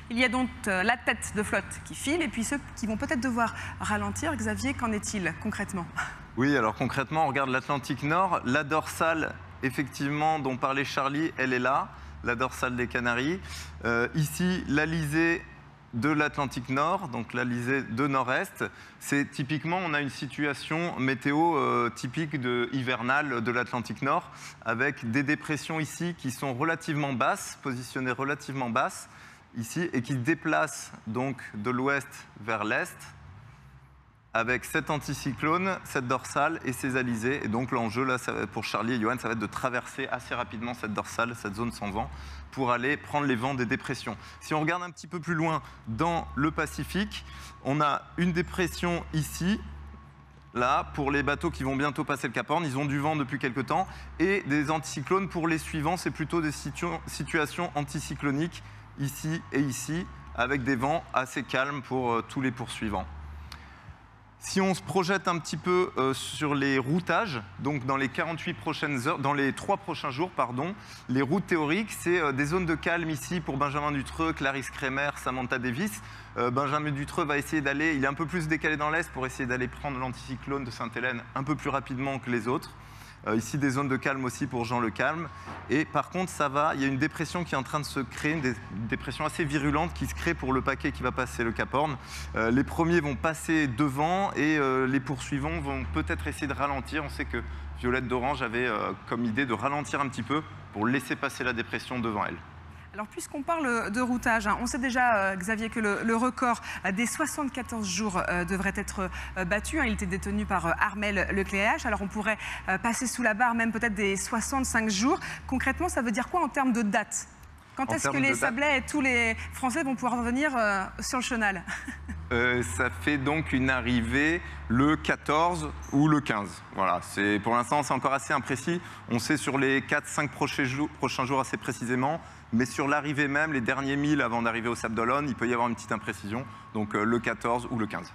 Il y a donc la tête de flotte qui file et puis ceux qui vont peut-être devoir ralentir. Xavier, qu'en est-il concrètement? Oui, alors concrètement, on regarde l'Atlantique Nord. La dorsale, effectivement, dont parlait Charlie, elle est là, la dorsale des Canaries. Ici, l'alizé de l'Atlantique Nord, donc l'alizé de nord-est. C'est typiquement, on a une situation météo typique hivernale de l'Atlantique Nord, avec des dépressions ici qui sont relativement basses, positionnées relativement basses, ici, et qui se déplacent donc de l'ouest vers l'est, avec cet anticyclone, cette dorsale et ces alizés. Et donc l'enjeu, là, pour Charlie et Johan, ça va être de traverser assez rapidement cette dorsale, cette zone sans vent, pour aller prendre les vents des dépressions. Si on regarde un petit peu plus loin dans le Pacifique, on a une dépression ici, là, pour les bateaux qui vont bientôt passer le Cap Horn. Ils ont du vent depuis quelques temps. Et des anticyclones pour les suivants, c'est plutôt des situations anticycloniques, ici et ici, avec des vents assez calmes pour tous les poursuivants. Si on se projette un petit peu sur les routages, donc dans les 48 prochaines heures, dans les 3 prochains jours, pardon, les routes théoriques, c'est des zones de calme ici pour Benjamin Dutreux, Clarisse Kremer, Samantha Davis. Benjamin Dutreux va essayer d'aller, il est un peu plus décalé dans l'est pour essayer d'aller prendre l'anticyclone de Sainte-Hélène un peu plus rapidement que les autres. Ici, des zones de calme aussi pour Jean Le Calme. Et par contre, ça va, il y a une dépression qui est en train de se créer, une dépression assez virulente qui se crée pour le paquet qui va passer le Cap Horn. Les premiers vont passer devant et les poursuivants vont peut-être essayer de ralentir. On sait que Violette d'Orange avait comme idée de ralentir un petit peu pour laisser passer la dépression devant elle. Alors, puisqu'on parle de routage, on sait déjà, Xavier, que le record des 74 jours devrait être battu. Il était détenu par Armel Lecléache. Alors, on pourrait passer sous la barre même peut-être des 65 jours. Concrètement, ça veut dire quoi en termes de date? Quand est-ce que les Sablais et tous les Français vont pouvoir revenir sur le chenal? Ça fait donc une arrivée le 14 ou le 15. Voilà, pour l'instant, c'est encore assez imprécis. On sait sur les 4-5 prochains jours assez précisément, mais sur l'arrivée même, les derniers 1000 avant d'arriver au Sable d'Olonne, il peut y avoir une petite imprécision. Donc le 14 ou le 15.